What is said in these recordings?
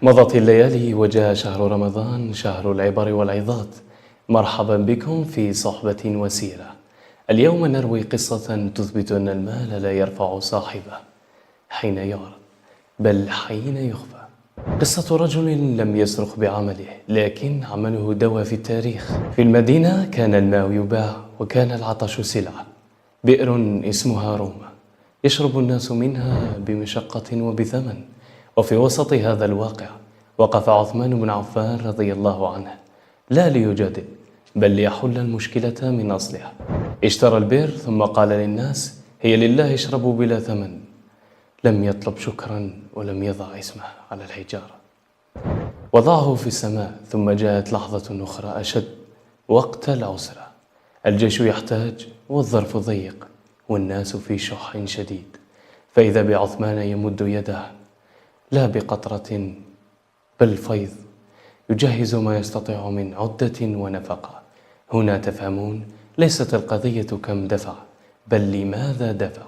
مضت الليالي وجاء شهر رمضان، شهر العبر والعظات. مرحبا بكم في صحبة وسيرة. اليوم نروي قصة تثبت أن المال لا يرفع صاحبه حين يعرض، بل حين يخفى. قصة رجل لم يصرخ بعمله، لكن عمله دوى في التاريخ. في المدينة كان الماء يباع، وكان العطش سلعة. بئر اسمها روما يشرب الناس منها بمشقة وبثمن. وفي وسط هذا الواقع وقف عثمان بن عفان رضي الله عنه، لا ليجادل بل ليحل المشكلة من أصلها. اشترى البئر ثم قال للناس: هي لله، اشربوا بلا ثمن. لم يطلب شكرا ولم يضع اسمه على الحجارة، وضعه في السماء. ثم جاءت لحظة أخرى أشد، وقت العسرة. الجيش يحتاج والظرف ضيق والناس في شح شديد، فإذا بعثمان يمد يده لا بقطرة بل فيض، يجهز ما يستطيع من عدة ونفقة. هنا تفهمون، ليست القضية كم دفع بل لماذا دفع،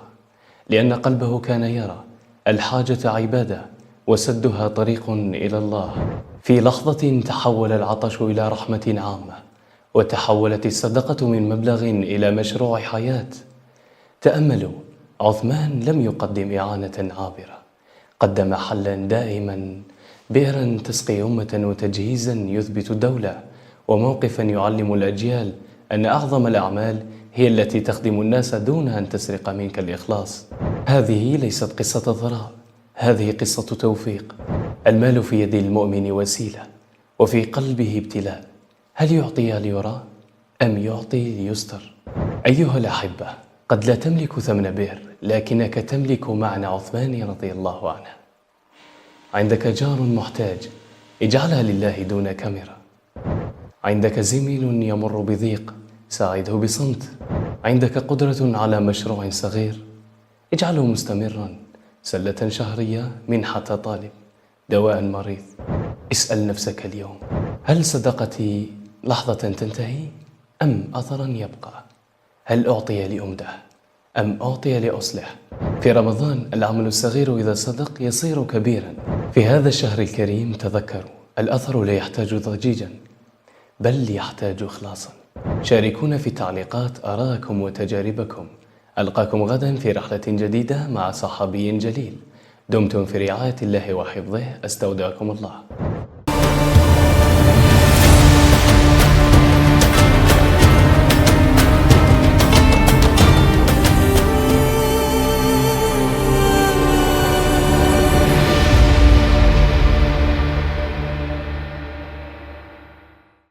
لأن قلبه كان يرى الحاجة عبادة وسدها طريق إلى الله. في لحظة تحول العطش إلى رحمة عامة، وتحولت الصدقة من مبلغ إلى مشروع حياة. تأملوا، عثمان لم يقدم إعانة عابرة، قدم حلا دائما، بئرا تسقي أمة وتجهيزا يثبت الدولة، وموقفا يعلم الأجيال أن أعظم الأعمال هي التي تخدم الناس دون أن تسرق منك الإخلاص. هذه ليست قصة ثراء، هذه قصة توفيق. المال في يد المؤمن وسيلة، وفي قلبه ابتلاء. هل يعطي ليرى أم يعطي ليستر؟ أيها الأحبة، قد لا تملك ثمن بئر، لكنك تملك معنى عثمان رضي الله عنه. عندك جار محتاج، اجعلها لله دون كاميرا. عندك زميل يمر بضيق، ساعده بصمت. عندك قدرة على مشروع صغير، اجعله مستمرا. سلة شهرية، منحة طالب، دواء مريض. اسأل نفسك اليوم: هل صدقتي لحظة تنتهي أم أثرا يبقى؟ هل أعطي لأمده أم أعطي لأصلح؟ في رمضان العمل الصغير إذا صدق يصير كبيرا. في هذا الشهر الكريم تذكروا، الأثر لا يحتاج ضجيجا بل يحتاج إخلاصا. شاركونا في التعليقات آراءكم وتجاربكم. ألقاكم غدا في رحلة جديدة مع صحابي جليل. دمتم في رعاية الله وحفظه، أستودعكم الله.